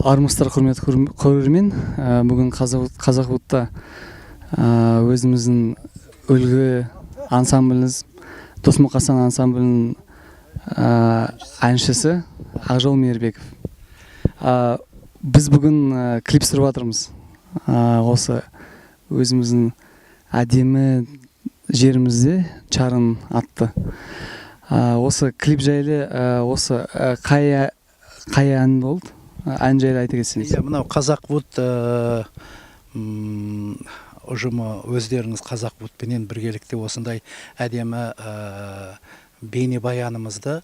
Армысыздар құрметті көрермен. Бүгін Қазақвудта өзіміздің үлгі ансамбліміз Досмұқасан ансамблінің әншісі Ақжол Мейірбеков. Біз бүгін клип түсіріп жатырмыз. Осы өзіміздің әдемі жерімізде Чарын атты. Осы клип жайлы осы қай ән болды? Ән жайлы айта кетсеңіз. Мынау Қазақвуд ұжымы өздеріңіз Қазақвудпенен біргелікте осындай әдемі бейнебаянымызды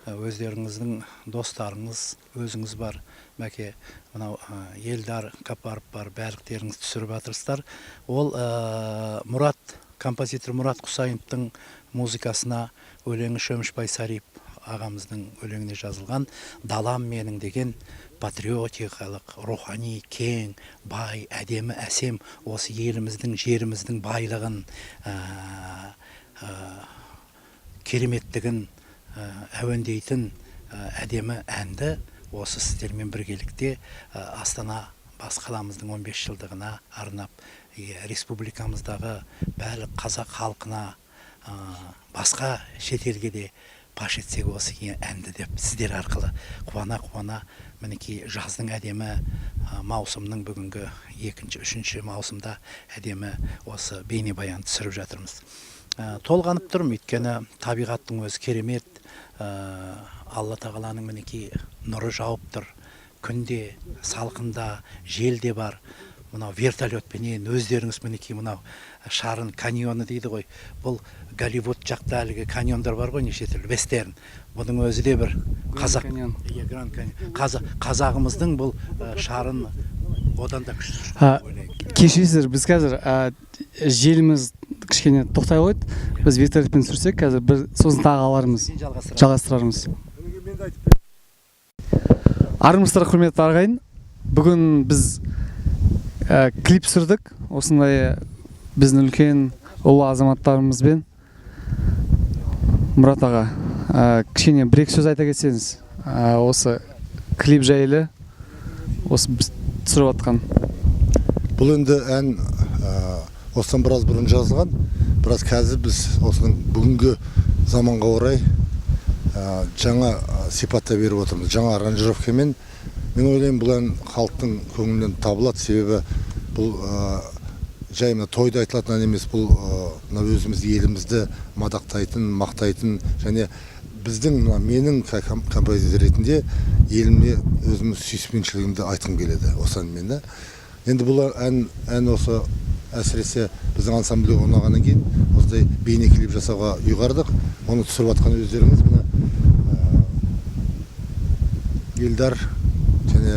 өздеріңіздің достарыңыз, өзіңіз бар, мәке, мынау Елдар Капаров бар, бәріктеріңіз түсіріп жатырсыздар. Ол композитор Мұрат Құсайыновтың музыкасына өлеңі Шөмішбай Сарипов ағамыздың өлеңіне жазылған «Далам менің» деген патриотикалық, рухани, кең, бай, әдемі, әсем осы еліміздің, жеріміздің байлығын, кереметтігін әуендейтін әдемі әнді осы сіздермен біргелікте Астана бас қаламыздың 15 жылдығына арнап, республикамыздағы барлық қазақ халқына, басқа шетелге де паш етсек осы әнді деп сіздер арқылы қуана-қуана мінекей жаздың әдемі маусымның бүгінгі 2-3 маусымда әдемі осы бейнебаян түсіріп жатырмыз. Толғанып тұрмын, өйткені табиғаттың өзі керемет, Алла тағаланың мінекей нұры жауып тұр, күнде, салқында, желде бар. Мынау вертолетпенен өздеріңіз мінекей мынау Шарын каньоны дейді ғой. Бұл Голливуд жақта әлгі каньондар бар ғой, неше түрлі вестерн. Бұның өзі де бір қазағымыздың бұл Шарын одан да күшті. Кешіріңіздер, біз қазір желіміз кішкене тоқтай қойды. Біз вертолетпен түсірсек, қазір бір сосын тағы алармыз, жалғастырармыз. Армысыздар құрметті ағайын. Бүгін біз клип түсірдік. Осындай біздің үлкен ұлы азаматтарымызбен. Мұрат аға, кішкене бір-екі сөз айта кетсеңіз, осы клип жайлы, осы біз түсіріп жатқан. Бұл енді ән осыдан біраз бұрын жазылған, біраз қазір біз осының бүгінгі заманға орай жаңа сипатта беріп отырмыз, жаңа аранжировкамен. Мен ойлаймын, бұл ән халықтың көңілінен табылады, себебі бұл жай тойда айтылатын ән емес, бұл өзіміз елімізді мадақтайтын, мақтайтын, және біздің менің композитор ретінде еліме өзіміз сүйіспеншілігімді айтқым келеді осы әнмен. Енді бұл ән осы әсіресе біздің ансамбльге ұнағаннан кейін осындай бейне клип жасауға ұйғардық. Оны түсіріп жатқан өздеріңіз мына Елдар және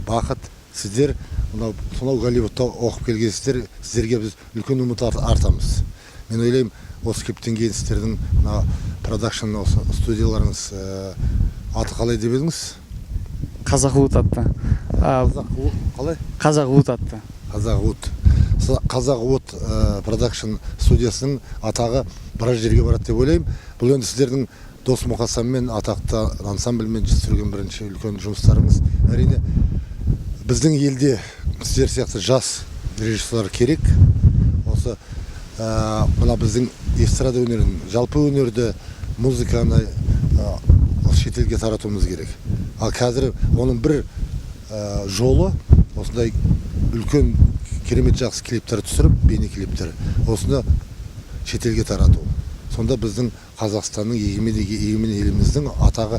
Бақыт, сіздер сонау Голливудта оқып келгенсіздер, сіздерге біз үлкен үміт артамыз. Мен ойлаймын, осы клиптен кейін сіздердің продакшн студияларыңыз аты қалай деп едіңіз? Қазақвуд атты. Қалай? Қазақвуд атты. Қазақвуд продакшн студиясының атағы біраз жерге барады деп ойлаймын. Бұл енді сіздердің Досмұқасанмен, атақты ансамбльмен түсірген бірінші үлкен жұмыстарыңыз. Әрине, біздің елде сіздер сияқты жас режиссерлар керек. Осы мына біздің эстрада өнерін, жалпы өнерді, музыканы шетелге таратуымыз керек. Ал қазір оның бір жолы осындай үлкен керемет жақсы клиптер түсіріп, бейне клиптер, осыны шетелге тарату. Сонда біздің Қазақстанның егемен еліміздің атағы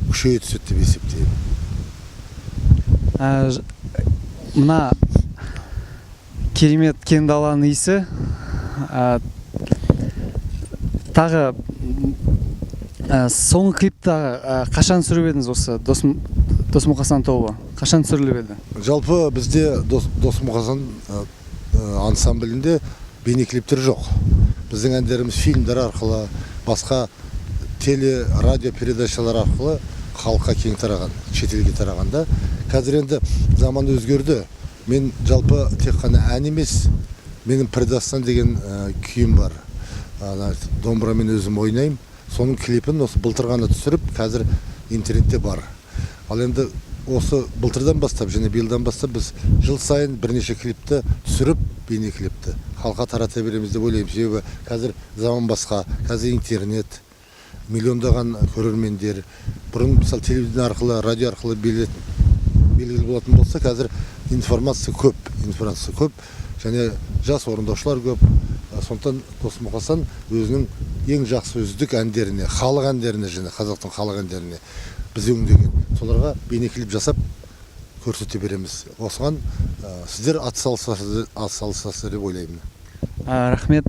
күшейе түседі деп есептеймін. Мына керемет кең даланың иісі, тағы соңғы клипті қашан түсіріп едіңіз осы Досмұқасан тобы? Қашан түсіріліп еді? Жалпы бізде Досмұқасан ансамблінде бейне клиптер жоқ. Біздің әндеріміз фильмдер арқылы, басқа теле, радио передачалар арқылы халыққа кең тараған, шетелге тарағанда. Қазір енді заман өзгерді. Мен жалпы тек қана ән емес, менің «Предастан» деген күйім бар. Домбырамен өзім ойнаймын. Соның клипін осы былтыр ғана түсіріп, қазір интернетте бар. Ал енді осы былтырдан бастап және биылдан бастап біз жыл сайын бірнеше клипті түсіріп, бейне клипті халыққа тарата береміз деп ойлаймын. Себебі қазір заман басқа, қазір интернет, миллиондаған көрермендер. Бұрын мысалы телевидение арқылы, радио арқылы белгілі болатын болса, қазір информация көп, және жас орындаушылар көп. Сондықтан Досмұқасан өзінің ең жақсы үздік әндеріне, халық әндеріне және қазақтың халық әндеріне біз өңдеген. Соларға бейнеклип жасап көрсете береміз. Осыған сіздер атсалысасыздар деп ойлаймын. Рахмет.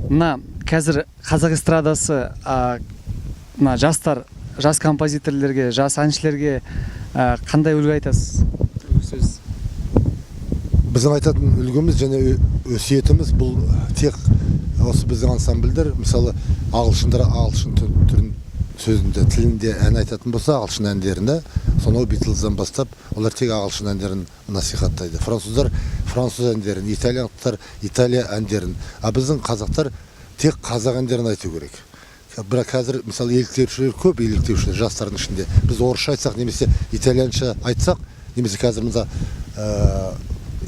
Мына қазір қазақ эстрадасы мына жас композиторлерге, жас әншілерге қандай үлгі айтасыз? Біздің айтатын үлгіміз және өсиетіміз бұл тек осы біздің ансамбльдер, мысалы ағылшын тілінде ән айтатын болса, ағылшын әндеріне, сонау Битлзден бастап, олар тек ағылшын әндерін насихаттайды. Француздар француз әндерін, итальяндықтар Италия әндерін, а біздің қазақтар тек қазақ әндерін айту керек. Бірақ қазір мысалы еліктеушілер көп, жастардың ішінде. Біз орысша айтсақ, немесе итальянша айтсақ, немесе қазір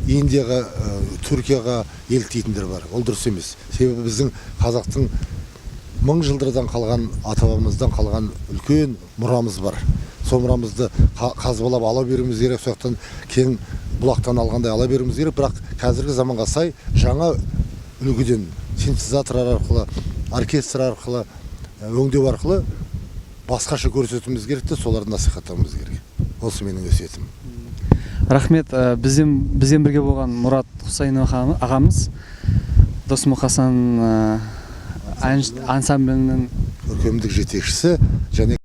Индияға, Түркияға еліктейтіндер бар. Ол дұрыс емес. Себебі біздің қазақтың 1000 жылдардан қалған, ата-бабамыздан қалған үлкен мұрамыз бар. Сол мұрамызды қазбалап ала беруіміз керек, сондықтан кең бұлақтан алғандай ала беруіміз керек. Бірақ қазіргі заманға сай жаңа үлгіден синтезатор арқылы, оркестр арқылы, өңдеу арқылы басқаша көрсетуіміз керек те, соларды насихаттауымыз керек. Осы менің өсиетім. Рахмет. Бізден бірге болған Мұрат Құсайынов ағамыз, Досмұқасан ансамблінің көркемдік жетекшісі және